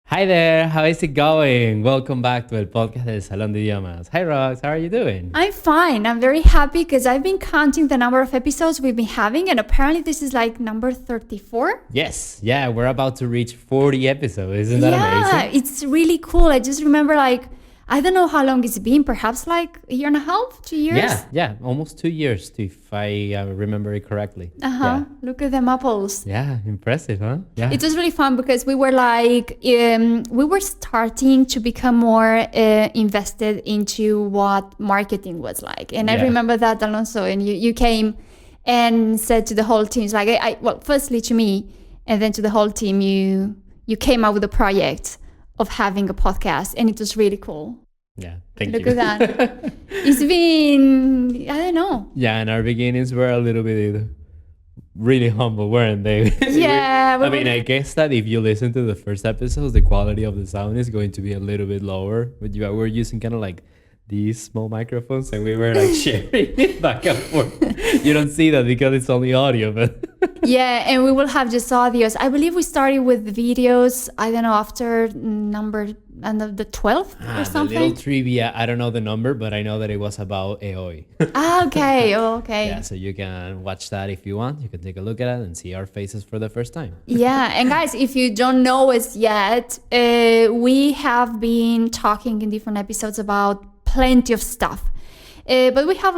Hi there, how is it going? Welcome back to el podcast del Salón de Idiomas. Hi Rox, how are you doing? I'm fine. I'm very happy because I've been counting the number of episodes we've been having, and apparently this is like number 34. Yes, yeah, we're about to reach 40 episodes. Isn't that amazing? Yeah, it's really cool. I just remember I don't know how long it's been, perhaps like a year and a half, 2 years? Yeah, almost 2 years if I remember it correctly. Yeah. Look at them apples. Yeah, impressive, huh? Yeah. It was really fun because we were we were starting to become more invested into what marketing was like. And I remember that, Alonso, and you came and said to the whole team, it's like, well, firstly to me, and then to the whole team, you came up with a project of having a podcast, and it was really cool. Yeah, thank you. Look at that. It's been, I don't know. Yeah, and our beginnings were a little bit really humble, weren't they? Yeah. I guess that if you listen to the first episodes, the quality of the sound is going to be a little bit lower. But we're using kind of like these small microphones, and we were like sharing it back and forth. You don't see that because it's only audio, but yeah, and we will have just audios. I believe we started with videos, I don't know, after the 12th or something. The little trivia, I don't know the number, but I know that it was about AOI. Okay. Yeah, so you can watch that if you want. You can take a look at it and see our faces for the first time. Yeah, and guys, if you don't know us yet, we have been talking in different episodes about plenty of stuff. But we have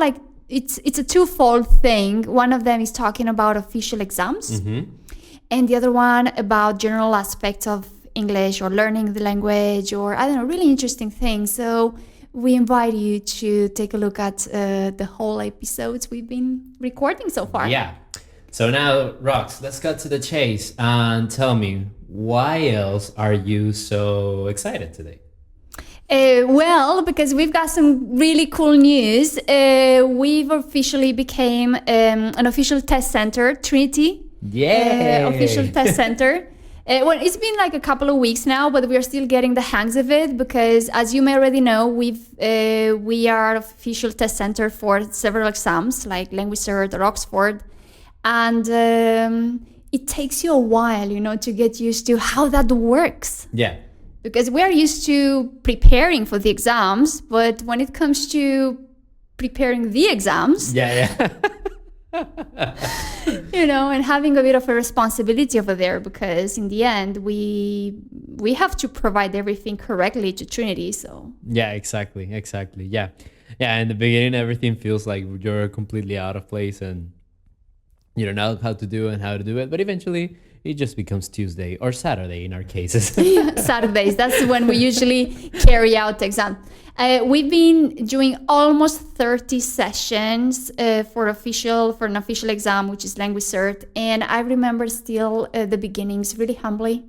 it's a twofold thing. One of them is talking about official exams, and the other one about general aspects of English or learning the language, or I don't know, really interesting things. So we invite you to take a look at the whole episodes we've been recording so far. Yeah. So now, Rox, let's cut to the chase and tell me, why else are you so excited today? Well, because we've got some really cool news. We've officially became an official test center, Trinity. Yeah. Official test center. Well, it's been like a couple of weeks now, but we're still getting the hangs of it because, as you may already know, we are official test center for several exams like Language Cert or Oxford, and it takes you a while, to get used to how that works. Yeah. Because we are used to preparing for the exams, but when it comes to preparing the exams, and having a bit of a responsibility over there, because in the end, we have to provide everything correctly to Trinity. So yeah, exactly. Yeah. In the beginning, everything feels like you're completely out of place and you don't know how to do and how to do it, but eventually it just becomes Tuesday or Saturday in our cases. Yeah, Saturdays. That's when we usually carry out the exam. We've been doing almost 30 sessions for an official exam, which is Language Cert. And I remember still the beginnings really humbly.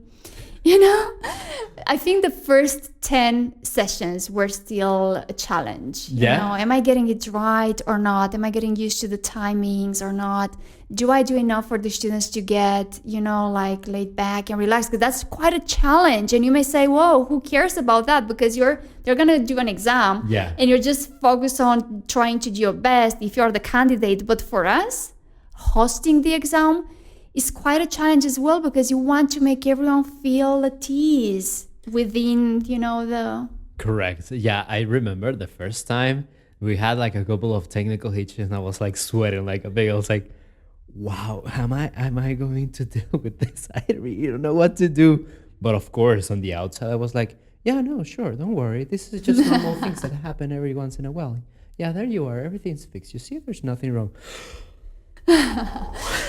I think the first 10 sessions were still a challenge. Am I getting it right or not? Am I getting used to the timings or not? Do I do enough for the students to get, laid back and relaxed? Because that's quite a challenge. And you may say, whoa, who cares about that? Because they're going to do an exam. Yeah. And you're just focused on trying to do your best if you're the candidate. But for us, hosting the exam is quite a challenge as well, because you want to make everyone feel at ease within, the... Correct. Yeah, I remember the first time we had like a couple of technical hitches and I was like sweating like a pig. I was like, wow, am I going to deal with this? I really don't know what to do. But of course, on the outside, I was like, yeah, no, sure, don't worry. This is just normal things that happen every once in a while. Yeah, there you are. Everything's fixed. You see, there's nothing wrong.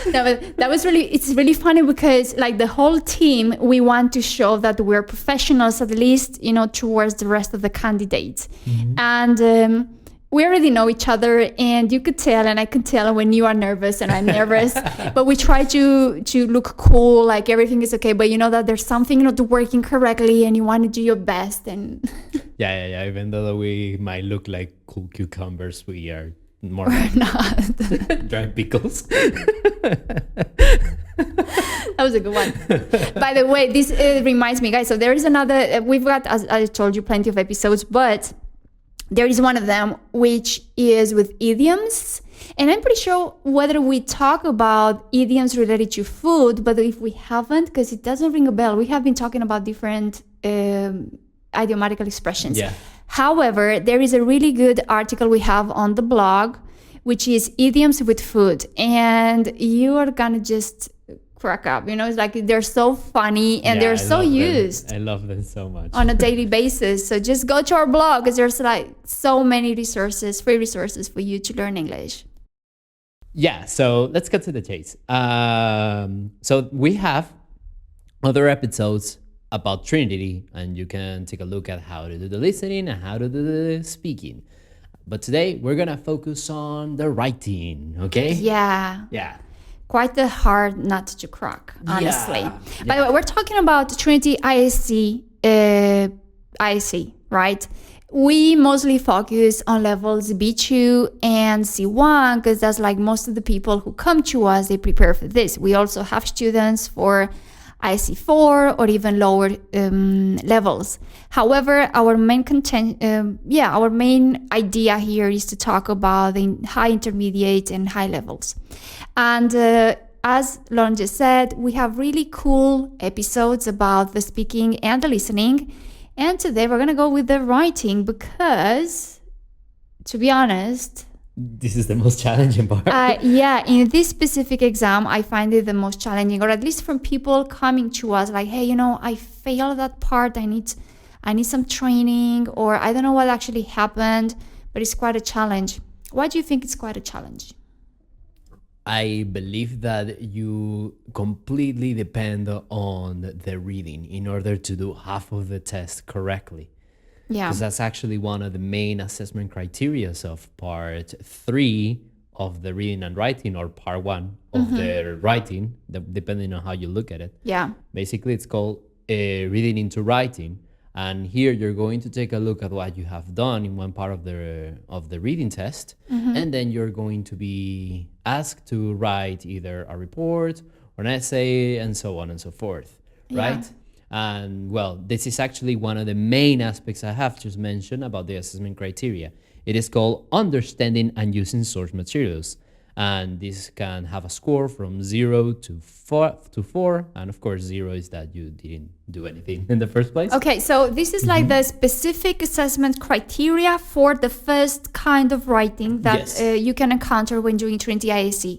It's really funny because like the whole team, we want to show that we're professionals, at least, towards the rest of the candidates. And we already know each other, and you could tell, and I can tell when you are nervous and I'm nervous, but we try to look cool, like everything is okay, but that there's something not working correctly and you want to do your best. And yeah, even though we might look like cool cucumbers, we are more not dry pickles. That was a good one. By the way, this reminds me, guys, so there is another, we've got, as I told you, plenty of episodes, but there is one of them which is with idioms. And I'm pretty sure whether we talk about idioms related to food, but if we haven't, because it doesn't ring a bell, we have been talking about different idiomatical expressions. Yeah. However, there is a really good article we have on the blog, which is idioms with food. And you are going to just crack up. It's like they're so funny and they're so used. I love them so much. On a daily basis. So just go to our blog because there's like so many resources, free resources for you to learn English. Yeah, so let's get to the chase. So we have other episodes about Trinity, and you can take a look at how to do the listening and how to do the speaking. But today we're gonna focus on the writing, okay? Yeah. Yeah. Quite a hard nut to crack, honestly. Yeah. By the way, we're talking about Trinity ISE, right? We mostly focus on levels B2 and C1 because that's like most of the people who come to us, they prepare for this. We also have students for IC4 or even lower levels. However, our main our main idea here is to talk about the high, intermediate, and high levels. And as Lauren just said, we have really cool episodes about the speaking and the listening. And today we're gonna go with the writing because, to be honest, this is the most challenging part. In this specific exam, I find it the most challenging, or at least from people coming to us like, hey, I failed that part. I need some training, or I don't know what actually happened, but it's quite a challenge. Why do you think it's quite a challenge? I believe that you completely depend on the reading in order to do half of the test correctly. Yeah. Because that's actually one of the main assessment criteria of part 3 of the reading and writing, or part 1 of the writing, depending on how you look at it. Yeah. Basically, it's called reading into writing. And here you're going to take a look at what you have done in one part of the reading test. And then you're going to be asked to write either a report or an essay and so on and so forth, right? Yeah. And well, this is actually one of the main aspects I have just mentioned about the assessment criteria. It is called understanding and using source materials. And this can have a score from 0 to 4. And of course, 0 is that you didn't do anything in the first place. Okay, so this is like the specific assessment criteria for the first kind of writing that you can encounter when doing Trinity ISE.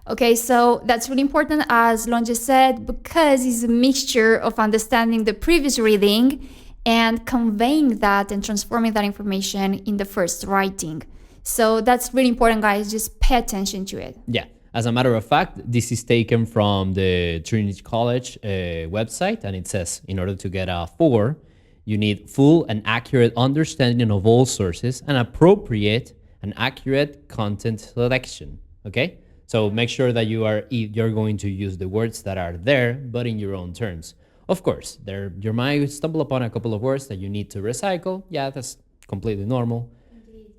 Okay, so that's really important, as Lon just said, because it's a mixture of understanding the previous reading and conveying that and transforming that information in the first writing. So that's really important, guys. Just pay attention to it. Yeah. As a matter of fact, this is taken from the Trinity College website, and it says, in order to get a 4, you need full and accurate understanding of all sources and appropriate and accurate content selection. Okay? So make sure that you're going to use the words that are there, but in your own terms. Of course, you might stumble upon a couple of words that you need to recycle. Yeah, that's completely normal.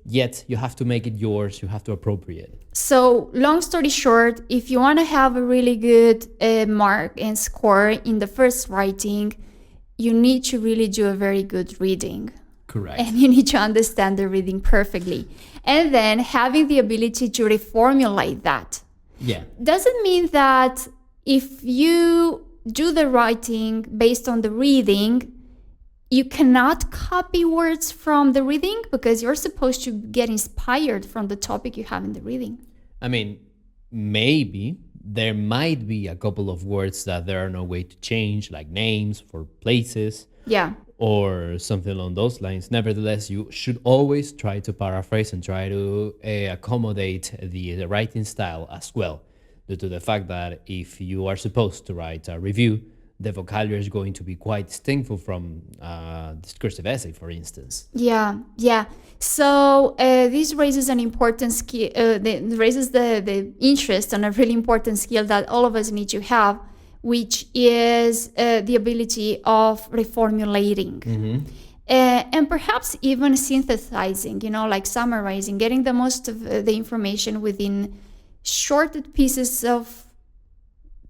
Yet you have to make it yours. You have to appropriate it. So long story short, if you want to have a really good mark and score in the first writing, you need to really do a very good reading. Correct. And you need to understand the reading perfectly. And then having the ability to reformulate that. Yeah. Doesn't mean that if you do the writing based on the reading, you cannot copy words from the reading, because you're supposed to get inspired from the topic you have in the reading. I mean, maybe there might be a couple of words that there are no way to change, like names for places. Yeah. Or something along those lines. Nevertheless, you should always try to paraphrase and try to accommodate the writing style as well, due to the fact that if you are supposed to write a review, the vocabulary is going to be quite distinctful from discursive essay, for instance. Yeah. So this raises an important skill, raises the interest on a really important skill that all of us need to have, which is the ability of reformulating. And perhaps even synthesizing, like summarizing, getting the most of the information within shorted pieces of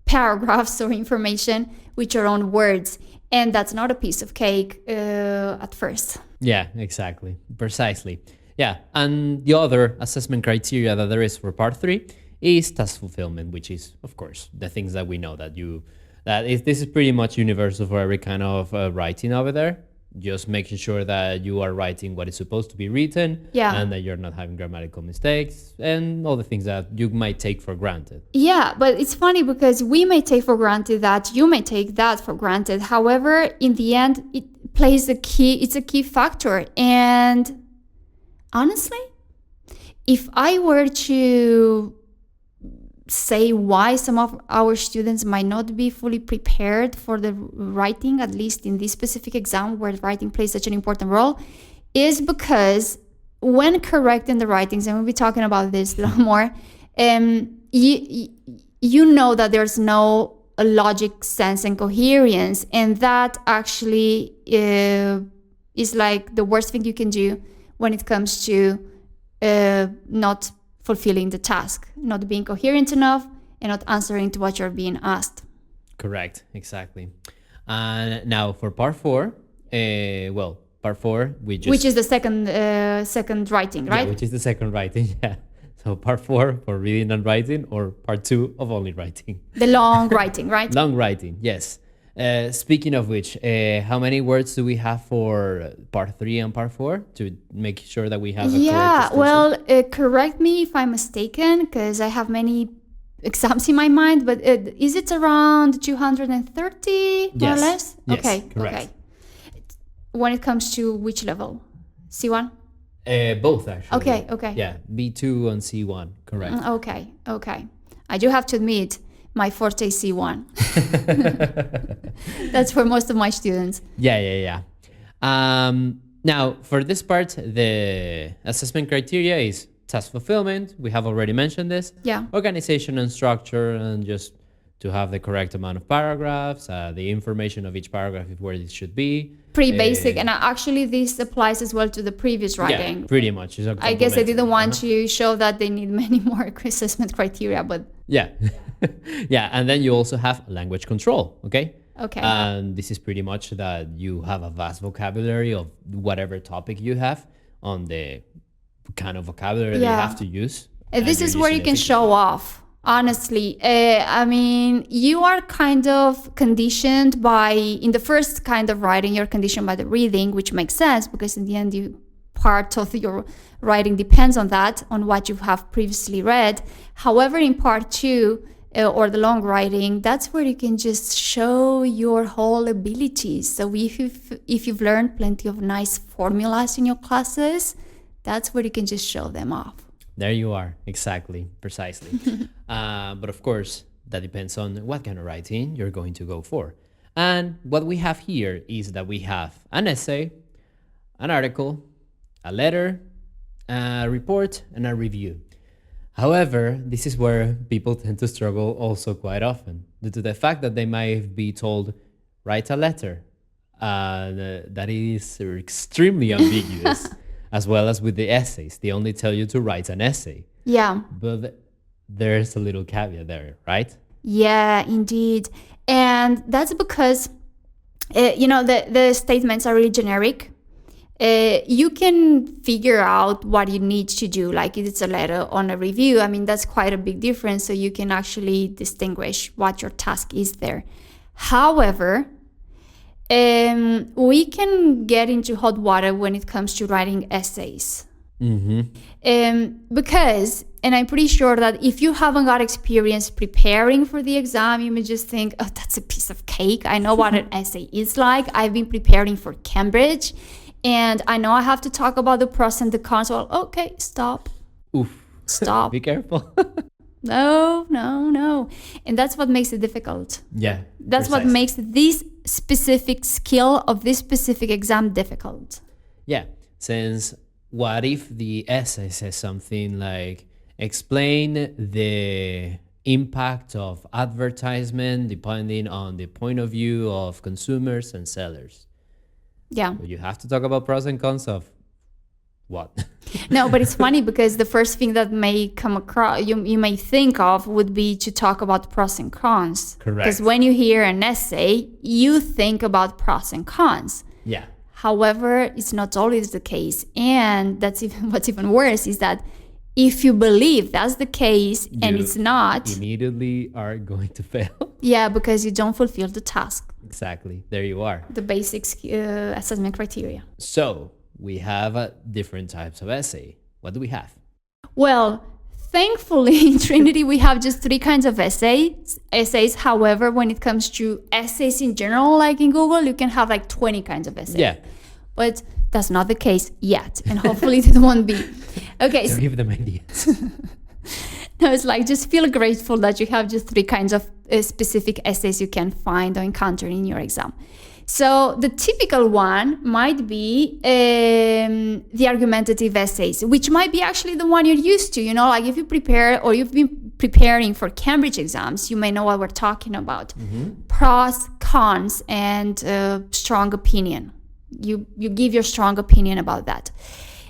paragraphs or information with your own words. And that's not a piece of cake at first. Yeah, exactly. Precisely. Yeah, and the other assessment criteria that there is for part 3 is task fulfillment, which is, of course, the things that we know this is pretty much universal for every kind of writing over there. Just making sure that you are writing what is supposed to be written, Yeah. and that you're not having grammatical mistakes and all the things that you might take for granted. Yeah, but it's funny because we may take for granted that, you may take that for granted. However, in the end, it plays it's a key factor. And honestly, if I were to say why some of our students might not be fully prepared for the writing, at least in this specific exam where writing plays such an important role, is because when correcting the writings, and we'll be talking about this a lot more, you know that there's no logic, sense, and coherence, and that actually is like the worst thing you can do when it comes to not fulfilling the task, not being coherent enough, and not answering to what you're being asked. Correct, exactly. And now for part 4, part 4, which is the second writing, right? Yeah, which is the second writing, yeah. So part 4 for reading and writing, or part 2 of only writing. The long writing, right? Long writing, yes. Speaking of which, how many words do we have for part 3 and part 4 to make sure that we have a correct distinction? Well, correct me if I'm mistaken, because I have many exams in my mind, but is it around 230 more or less? Yes, okay, correct. Okay. When it comes to which level? C1? Both, actually. Okay. Yeah, B2 and C1, correct. Okay. I do have to admit, my forte is C1. That's for most of my students. Yeah. Now, for this part, the assessment criteria is task fulfillment. We have already mentioned this. Yeah. Organization and structure, and just to have the correct amount of paragraphs, the information of each paragraph is where it should be. Pretty basic, and actually this applies as well to the previous writing. Yeah, pretty much. I guess I didn't want to show that they need many more assessment criteria, but... Yeah. Yeah, and then you also have language control, okay? Okay. And this is pretty much that you have a vast vocabulary of whatever topic you have on the kind of vocabulary that you have to use. This is where you can show off, honestly. I mean, you are kind of conditioned in the first kind of writing, you're conditioned by the reading, which makes sense because in the end, part of your writing depends on that, on what you have previously read. However, in part 2, or the long writing, that's where you can just show your whole abilities. So if you've learned plenty of nice formulas in your classes, that's where you can just show them off. There you are, exactly, precisely. But of course, that depends on what kind of writing you're going to go for. And what we have here is that we have an essay, an article, a letter, a report, and a review. However, this is where people tend to struggle also quite often, due to the fact that they might be told, write a letter. That is extremely ambiguous, as well as with the essays. They only tell you to write an essay. Yeah. But there's a little caveat there, right? Yeah, indeed. And that's because, the statements are really generic. You can figure out what you need to do, like if it's a letter on a review. I mean, that's quite a big difference. So you can actually distinguish what your task is there. However, we can get into hot water when it comes to writing essays. Because, and I'm pretty sure that if you haven't got experience preparing for the exam, you may just think, oh, that's a piece of cake. I know what an essay is like. I've been preparing for Cambridge. And I know I have to talk about the pros and the cons. Well, okay, stop. Oof. Stop. Be careful. No. And that's what makes it difficult. Yeah. That's what makes this specific skill of this specific exam difficult. Yeah. Since what if the essay says something like, explain the impact of advertisement depending on the point of view of consumers and sellers? Yeah. But you have to talk about pros and cons of what? No, but it's funny because the first thing that may come across, you may think of would be to talk about pros and cons. Correct. Because when you hear an essay, you think about pros and cons. Yeah. However, it's not always the case. And that's even what's even worse is that if you believe that's the case and it's not, immediately are going to fail. Yeah, because you don't fulfill the task. Exactly. There you are. The basic assessment criteria. So we have different types of essay. What do we have? Well, thankfully in Trinity we have just 3 kinds of essays. However, when it comes to essays in general, like in Google, you can have like 20 kinds of essays. Yeah. But that's not the case yet, and hopefully it won't be. Okay. So give them ideas. No, it's like just feel grateful that you have just 3 kinds of specific essays you can find or encounter in your exam. So the typical one might be the argumentative essays, which might be actually the one you're used to. You know, like if you prepare or you've been preparing for Cambridge exams, you may know what we're talking about. Mm-hmm. Pros, cons, and strong opinion. You give your strong opinion about that.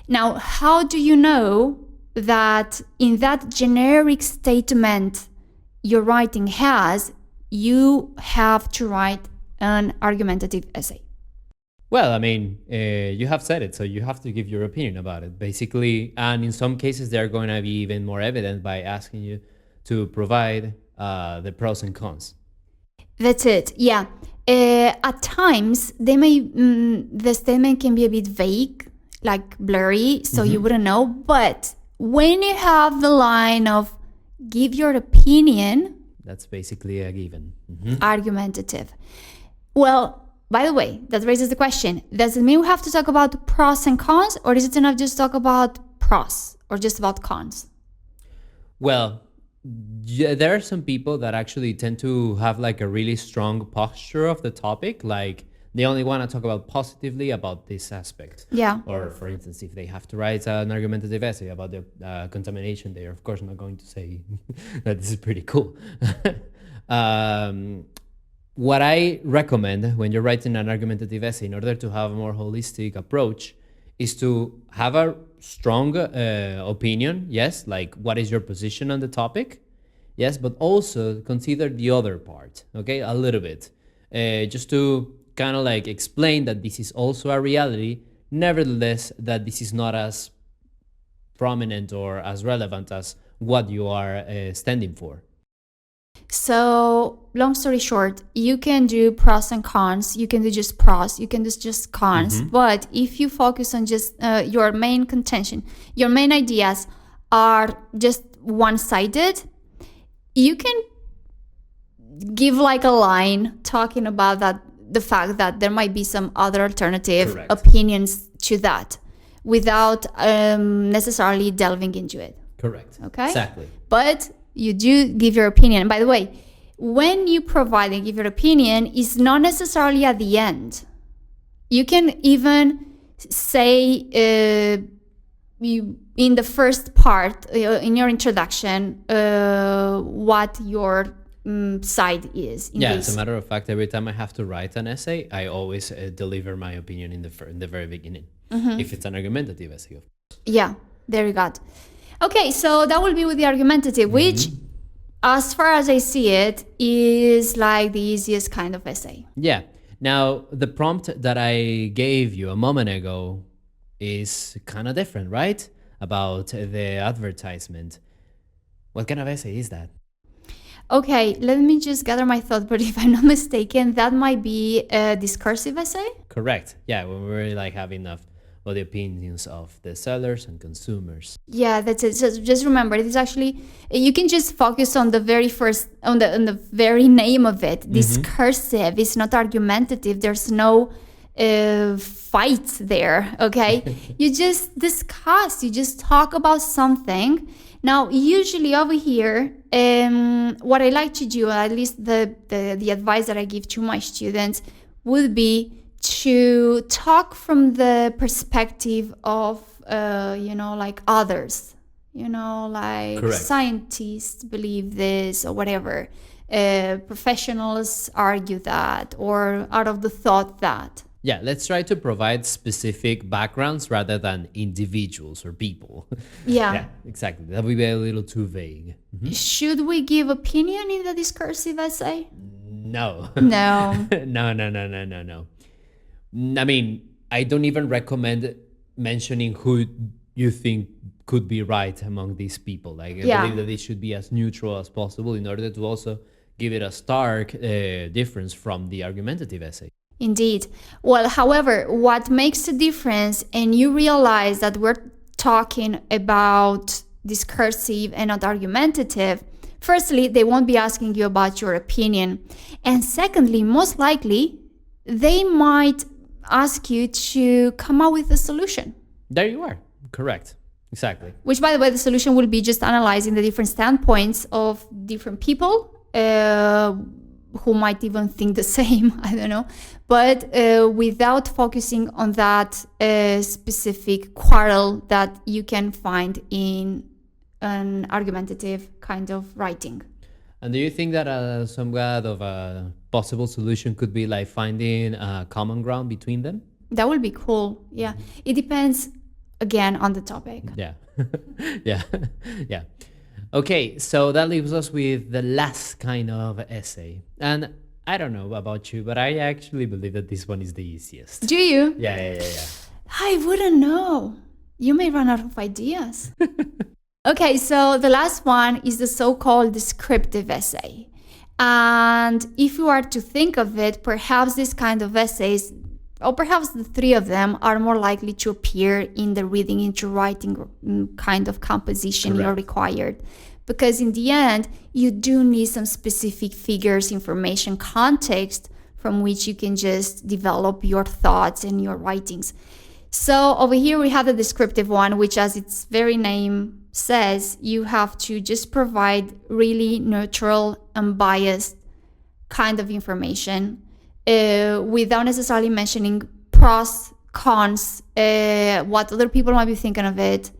Now, how do you know that in that generic statement your writing has, you have to write an argumentative essay? Well, I mean, you have said it, so you have to give your opinion about it, basically. And in some cases, they're going to be even more evident by asking you to provide the pros and cons. That's it, yeah. At times, the statement can be a bit vague, like blurry, so you wouldn't know. But when you have the line of give your opinion, that's basically a given. Argumentative. Well, by the way, that raises the question, does it mean we have to talk about pros and cons, or is it enough just talk about pros or just about cons? Well, yeah, there are some people that actually tend to have like a really strong posture of the topic, like they only want to talk about positively about this aspect. Yeah. Or for instance, if they have to write an argumentative essay about the contamination, they are of course not going to say that this is pretty cool. What I recommend when you're writing an argumentative essay, in order to have a more holistic approach, is to have a strong opinion, yes, like what is your position on the topic, yes, but also consider the other part, okay, a little bit, just to kind of like explain that this is also a reality, nevertheless, that this is not as prominent or as relevant as what you are standing for. So, long story short, you can do pros and cons, you can do just pros, you can do just cons, but if you focus on just your main contention, your main ideas are just one-sided, you can give like a line talking about that, the fact that there might be some other alternative opinions to that without necessarily delving into it. Correct. Okay? Exactly. But you do give your opinion. And by the way, when you provide and give your opinion, it's not necessarily at the end. You can even say in the first part, in your introduction, what your side is. As a matter of fact, every time I have to write an essay, I always deliver my opinion in the very beginning. If it's an argumentative essay, of course. Yeah, there you go. Okay, so that will be with the argumentative, which, as far as I see it, is like the easiest kind of essay. Yeah. Now, the prompt that I gave you a moment ago is kind of different, right? About the advertisement. What kind of essay is that? Okay, let me just gather my thought, but if I'm not mistaken, that might be a discursive essay? Correct. Yeah, when we're like having the opinions of the sellers and consumers. Yeah, that's it. So just remember, it is actually, you can just focus on the very first, on the very name of it. Discursive. It's not argumentative. There's no fight there, okay? You just discuss, you just talk about something. Now, usually over here, what I like to do, at least the advice that I give to my students, would be to talk from the perspective of, like others, like Correct. Scientists believe this or whatever. Professionals argue that, or out of the thought that. Yeah, let's try to provide specific backgrounds rather than individuals or people. Yeah, exactly. That would be a little too vague. Should we give opinion in the discursive essay? No. No. No. I mean, I don't even recommend mentioning who you think could be right among these people. Like, I believe that it should be as neutral as possible in order to also give it a stark difference from the argumentative essay. Indeed. Well, however, what makes a difference, and you realize that we're talking about discursive and not argumentative, firstly, they won't be asking you about your opinion. And secondly, most likely, they might ask you to come up with a solution. There you are. Correct. Exactly. Which, by the way, the solution will be just analyzing the different standpoints of different people who might even think the same, I don't know, but without focusing on that specific quarrel that you can find in an argumentative kind of writing. And do you think that some kind of a possible solution could be like finding a common ground between them? That would be cool. Yeah. It depends, again, on the topic. Yeah. Yeah. Okay, so that leaves us with the last kind of essay. And I don't know about you, but I actually believe that this one is the easiest. Do you? Yeah. I wouldn't know. You may run out of ideas. Okay, so the last one is the so-called descriptive essay. And if you are to think of it, perhaps this kind of essays, or perhaps the three of them, are more likely to appear in the reading into writing kind of composition you're required. Because in the end, you do need some specific figures, information, context from which you can just develop your thoughts and your writings. So over here we have the descriptive one, which, as its very name says, you have to just provide really neutral, unbiased kind of information without necessarily mentioning pros, cons, what other people might be thinking of it.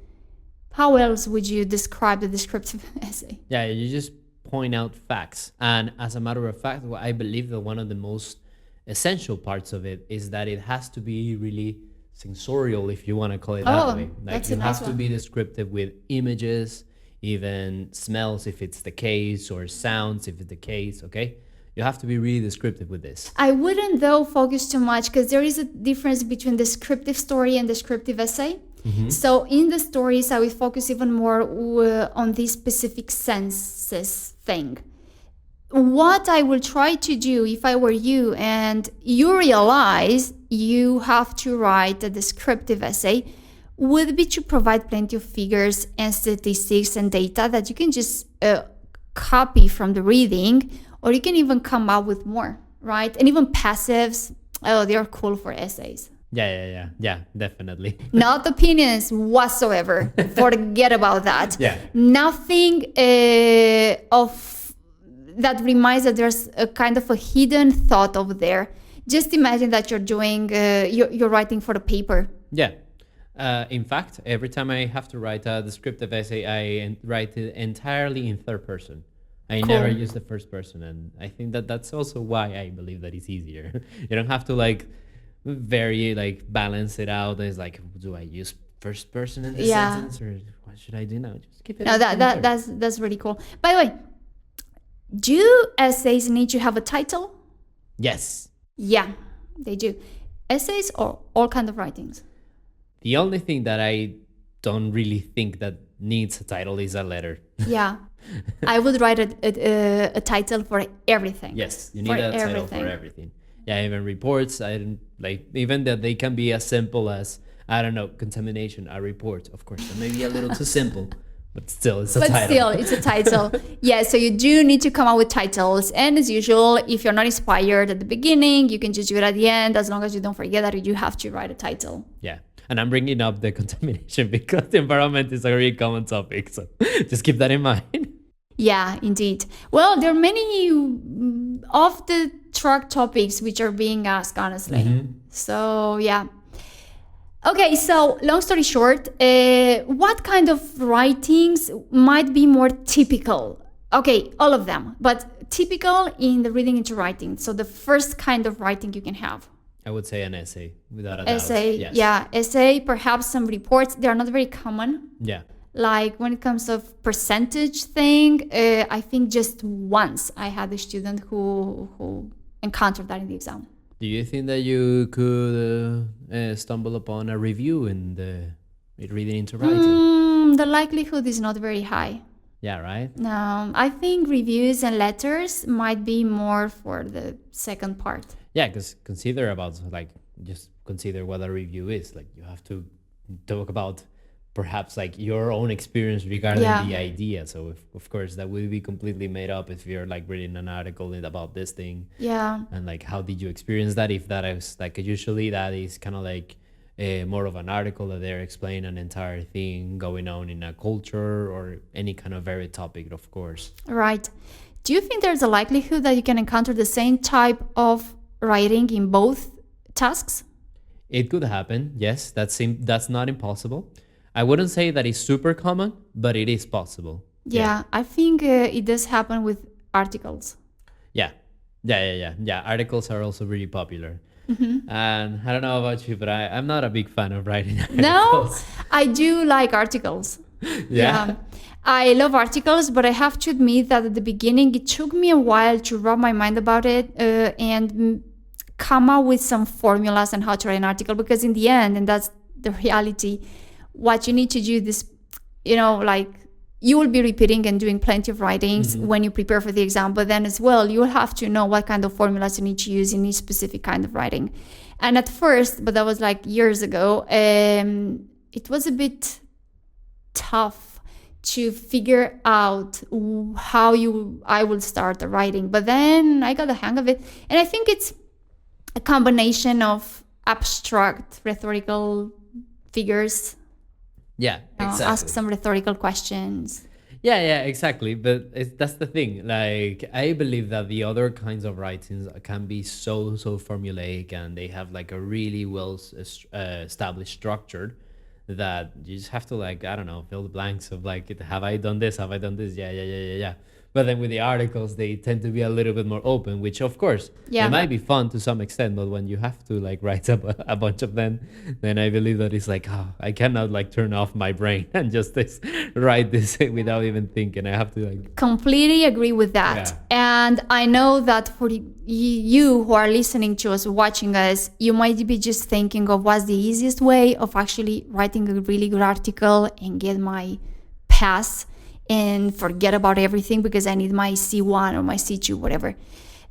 How else would you describe the descriptive essay? Yeah, you just point out facts. And as a matter of fact, I believe that one of the most essential parts of it is that it has to be really sensorial, if you want to call it that way. Like, you have to be descriptive with images, even smells if it's the case, or sounds if it's the case, okay? You have to be really descriptive with this. I wouldn't, though, focus too much, because there is a difference between descriptive story and descriptive essay. Mm-hmm. So in the stories, I would focus even more on this specific senses thing. What I will try to do if I were you and you realize you have to write a descriptive essay would be to provide plenty of figures and statistics and data that you can just copy from the reading, or you can even come up with more, right? And even passives, they're cool for essays. Yeah, definitely. Not opinions whatsoever. Forget about that. Yeah. Nothing of that reminds that there's a kind of a hidden thought over there. Just imagine that you're doing, you're writing for the paper. Yeah. In fact, every time I have to write a descriptive essay, I write it entirely in third person. I never use the first person, and I think that that's also why I believe that it's easier. You don't have to balance it out. It's like, do I use first person in this sentence, or what should I do now? Just keep it. No, that's really cool. By the way, do essays need to have a title? Yes. Yeah, they do. Essays or all kind of writings? The only thing that I don't really think that needs a title is a letter. Yeah. I would write a title for everything. Yes, you need a title for everything. Yeah, even reports, even that they can be as simple as, I don't know, contamination, a report. Of course, that may be a little too simple, but still, it's a title. But still, it's a title. Yeah, so you do need to come up with titles. And as usual, if you're not inspired at the beginning, you can just do it at the end, as long as you don't forget that you have to write a title. Yeah. And I'm bringing up the contamination because the environment is a very common topic. So just keep that in mind. Yeah, indeed. Well, there are many of the track topics which are being asked, honestly. Mm-hmm. So, yeah. Okay, so long story short, what kind of writings might be more typical? Okay, all of them, but typical in the reading into writing. So the first kind of writing you can have. I would say an essay, without a doubt. Essay, yes. Yeah, essay, perhaps some reports. They are not very common. Yeah. Like when it comes to percentage thing, I think just once I had a student who encountered that in the exam. Do you think that you could stumble upon a review in the reading into writing? The likelihood is not very high. Yeah, right? No, I think reviews and letters might be more for the second part. Yeah, because just consider what a review is. Like, you have to talk about perhaps like your own experience regarding the idea. So of course that will be completely made up if you're like reading an article about this thing. Yeah. And like, how did you experience that? If that is like, usually that is kind of like more of an article that they're explaining an entire thing going on in a culture or any kind of varied topic, of course. Right. Do you think there's a likelihood that you can encounter the same type of writing in both tasks? It could happen. Yes, that's not impossible. I wouldn't say that it's super common, but it is possible. Yeah, I think it does happen with articles. Yeah. Articles are also really popular. And I don't know about you, but I'm not a big fan of writing articles. No, I do like articles. Yeah. I love articles, but I have to admit that at the beginning, it took me a while to wrap my mind about it and come up with some formulas on how to write an article, because in the end, and that's the reality, what you need to do this, like you will be repeating and doing plenty of writings when you prepare for the exam, but then as well, you'll have to know what kind of formulas you need to use in each specific kind of writing. And at first, but that was like years ago, it was a bit tough to figure out how I will start the writing. But then I got the hang of it. And I think it's a combination of abstract rhetorical figures. Yeah, exactly. Ask some rhetorical questions. Yeah, exactly. But that's the thing. Like, I believe that the other kinds of writings can be so formulaic, and they have like a really well established structure that you just have to, like, I don't know, fill the blanks of like, have I done this? Have I done this? Yeah. But then with the articles, they tend to be a little bit more open, which of course, it might be fun to some extent, but when you have to like write a bunch of them, then I believe that it's like, I cannot like turn off my brain and just write this without even thinking. I have to like... Completely agree with that. Yeah. And I know that for you who are listening to us, watching us, you might be just thinking of what's the easiest way of actually writing a really good article and get my pass and forget about everything because I need my C1 or my C2, whatever.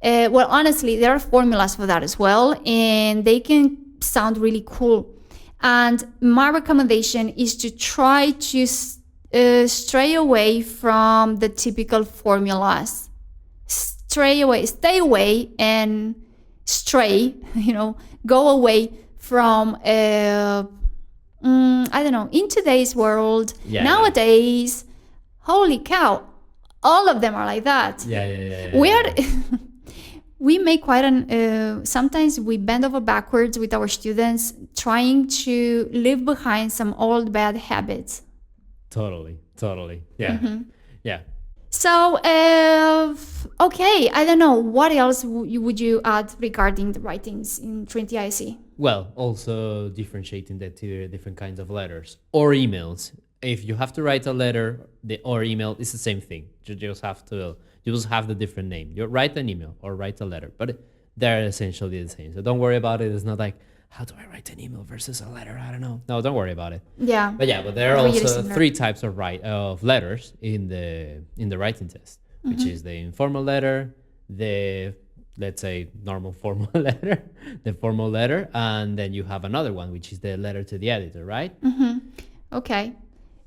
Well, honestly, there are formulas for that as well, and they can sound really cool. And my recommendation is to try to stray away from the typical formulas. Stay away and stray, go away from, I don't know, in today's world, nowadays, holy cow, all of them are like that. Yeah. We make quite sometimes we bend over backwards with our students trying to leave behind some old bad habits. Totally. Yeah. Yeah. So, okay, I don't know. What else would you add regarding the writings in Trinity ISE? Well, also differentiating the two different kinds of letters or emails. If you have to write a letter or email, it's the same thing. You just have the different name. You write an email or write a letter, but they're essentially the same. So don't worry about it. It's not like, how do I write an email versus a letter? I don't know. No, don't worry about it. Yeah. But there are also three types of letters in the writing test, which is the informal letter, the, let's say, normal formal letter, the formal letter, and then you have another one, which is the letter to the editor, right? Okay.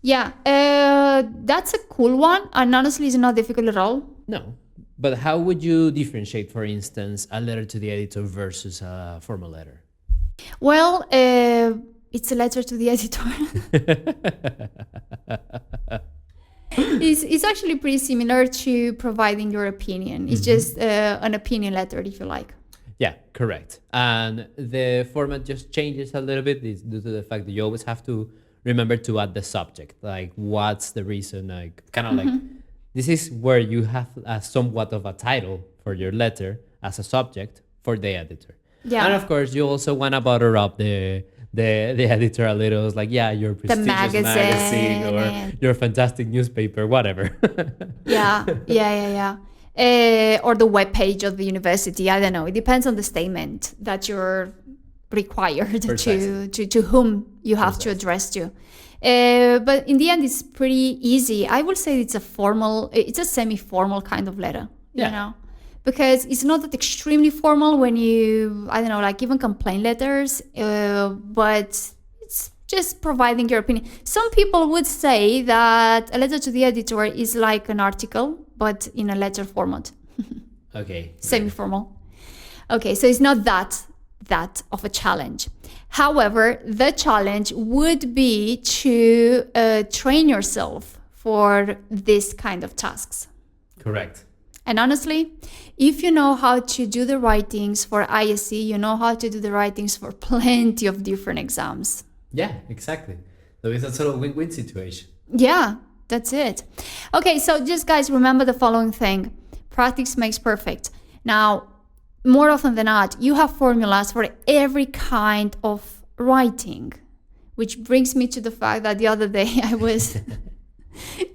Yeah, that's a cool one, and honestly, it's not difficult at all. No, but how would you differentiate, for instance, a letter to the editor versus a formal letter? Well, it's a letter to the editor. It's actually pretty similar to providing your opinion. It's just an opinion letter, if you like. Yeah, correct. And the format just changes a little bit due to the fact that you always have to remember to add the subject, like what's the reason, like kind of like this is where you have somewhat of a title for your letter as a subject for the editor. Yeah. And of course, you also want to butter up the editor a little. It's like, your prestigious magazine or your fantastic newspaper, whatever. Yeah. or the web page of the university. I don't know. It depends on the statement that you're required to whom you have to address to. But in the end, it's pretty easy. I would say it's a semi-formal kind of letter, you know, because it's not that extremely formal when you, I don't know, like even complaint letters, but it's just providing your opinion. Some people would say that a letter to the editor is like an article, but in a letter format. Okay. Semi-formal. Okay, so it's not that of a challenge. However, the challenge would be to train yourself for this kind of tasks. Correct. And honestly, if you know how to do the writings for ISE, you know how to do the writings for plenty of different exams. Yeah, exactly. So it's a sort of win-win situation. Yeah, that's it. Okay, so just guys, remember the following thing. Practice makes perfect. Now, more often than not, you have formulas for every kind of writing, which brings me to the fact that the other day I was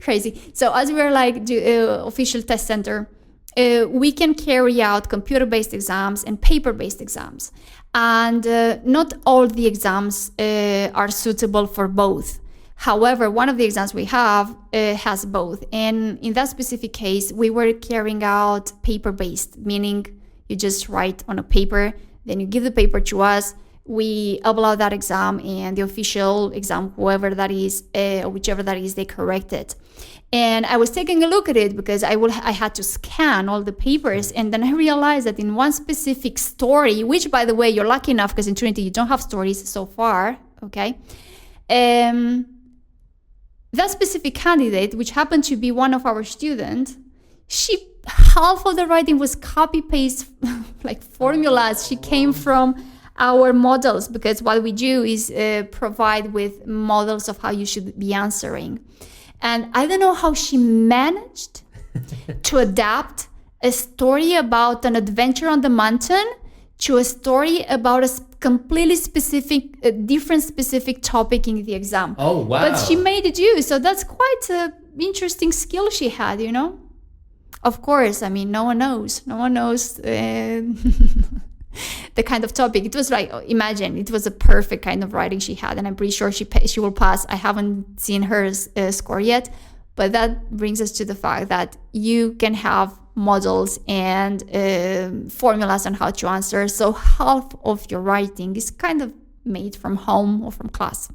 crazy. So as we are like official test center, we can carry out computer-based exams and paper-based exams. And not all the exams are suitable for both. However, one of the exams we have has both. And in that specific case, we were carrying out paper-based, meaning you just write on a paper, then you give the paper to us, we upload that exam, and the official exam, whoever that is, whichever that is, they correct it. And I was taking a look at it because I had to scan all the papers, and then I realized that in one specific story, which by the way, you're lucky enough because in Trinity you don't have stories so far, okay? That specific candidate, which happened to be one of our students, half of the writing was copy paste like formulas. She came from our models, because what we do is provide with models of how you should be answering. And I don't know how she managed to adapt a story about an adventure on the mountain to a story about a completely specific, different specific topic in the exam. Oh, wow. But she made it do. So that's quite an interesting skill she had, you know? Of course, I mean, no one knows the kind of topic. It was like, imagine, it was a perfect kind of writing she had, and I'm pretty sure she will pass. I haven't seen her score yet, but that brings us to the fact that you can have models and formulas on how to answer. So half of your writing is kind of made from home or from class.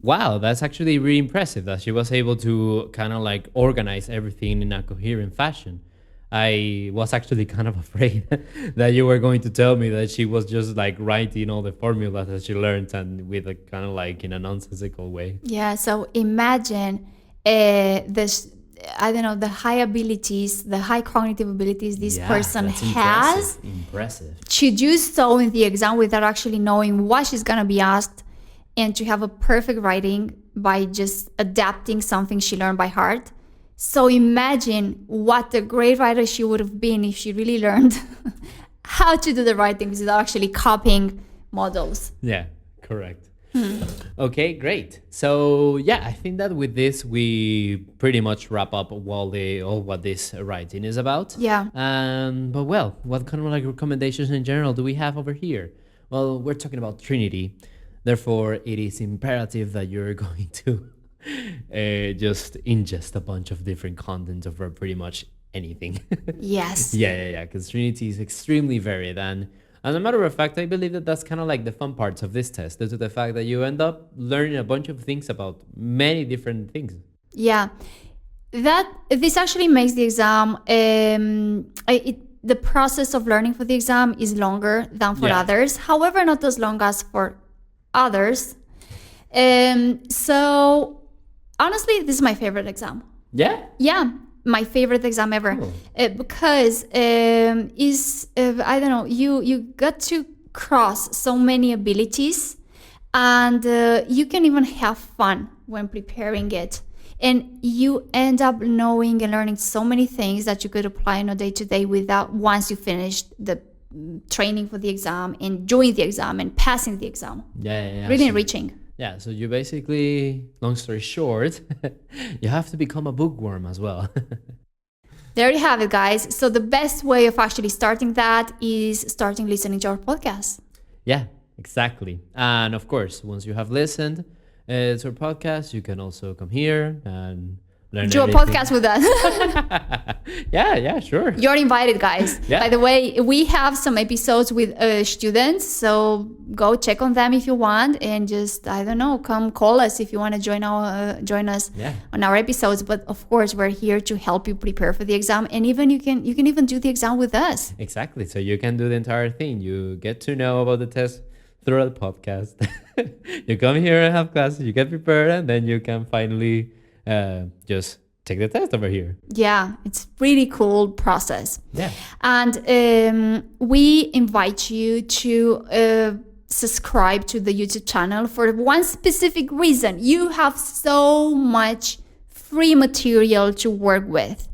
Wow, that's actually really impressive that she was able to kind of like organize everything in a coherent fashion. I was actually kind of afraid that you were going to tell me that she was just like writing all the formulas that she learned and with a kind of like in a nonsensical way. Yeah, so imagine this, I don't know, the high abilities, the high cognitive abilities this person has. Impressive. To do so in the exam without actually knowing what she's going to be asked, and to have a perfect writing by just adapting something she learned by heart. So imagine what a great writer she would have been if she really learned how to do the writing without actually copying models. Yeah, correct. Okay, great. So yeah, I think that with this, we pretty much wrap up all what this writing is about. Yeah. But well, what kind of like recommendations in general do we have over here? Well, we're talking about Trinity. Therefore, it is imperative that you're going to just ingest a bunch of different content over pretty much anything. Yes. Yeah. Because Trinity is extremely varied. And as a matter of fact, I believe that that's kind of like the fun parts of this test, due to the fact that you end up learning a bunch of things about many different things. Yeah. This actually makes the exam, the process of learning for the exam is longer than for others. However, not as long as for others. So honestly, this is my favorite exam. Yeah, my favorite exam ever. Because I don't know, you got to cross so many abilities, and you can even have fun when preparing it, and you end up knowing and learning so many things that you could apply on a day-to-day once you finish the training for the exam and doing the exam and passing the exam. Yeah. Really enriching. Yeah, so you basically, long story short, you have to become a bookworm as well. There you have it, guys. So the best way of actually starting that is starting listening to our podcast. Yeah, exactly. And of course, once you have listened to our podcast, you can also come here and learn Do a everything. podcast with us. Yeah, sure. You're invited, guys. Yeah. By the way, we have some episodes with students, so go check on them if you want, and just, I don't know, come call us if you want to join us Yeah. on our episodes. But of course, we're here to help you prepare for the exam, and even you can even do the exam with us. Exactly. So you can do the entire thing. You get to know about the test through the podcast. You come here and have classes, you get prepared, and then you can finally just take the test over here. Yeah, it's really cool process. Yeah. And we invite you to subscribe to the YouTube channel for one specific reason. You have so much free material to work with.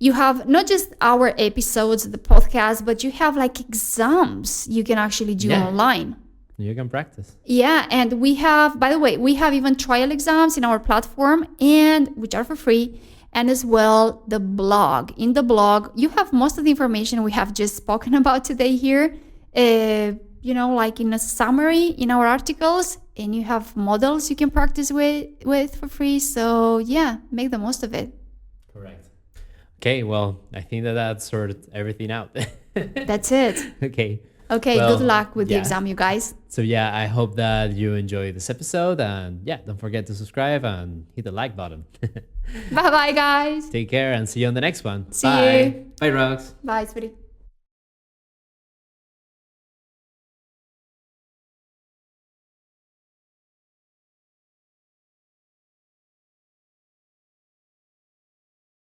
You have not just our episodes, the podcast, but you have like exams you can actually do online. You can practice. Yeah, and we have, by the way, we have even trial exams in our platform, and which are for free, and as well the blog. In the blog, you have most of the information we have just spoken about today here, like in a summary in our articles, and you have models you can practice with for free. So yeah, make the most of it. Correct. Okay, well, I think that sorted everything out. That's it. Okay, Good luck with the exam, you guys. So yeah, I hope that you enjoyed this episode, and yeah, don't forget to subscribe and hit the like button. Bye-bye, guys. Take care and see you on the next one. See Bye. you. Bye, Rox. Bye, sweetie.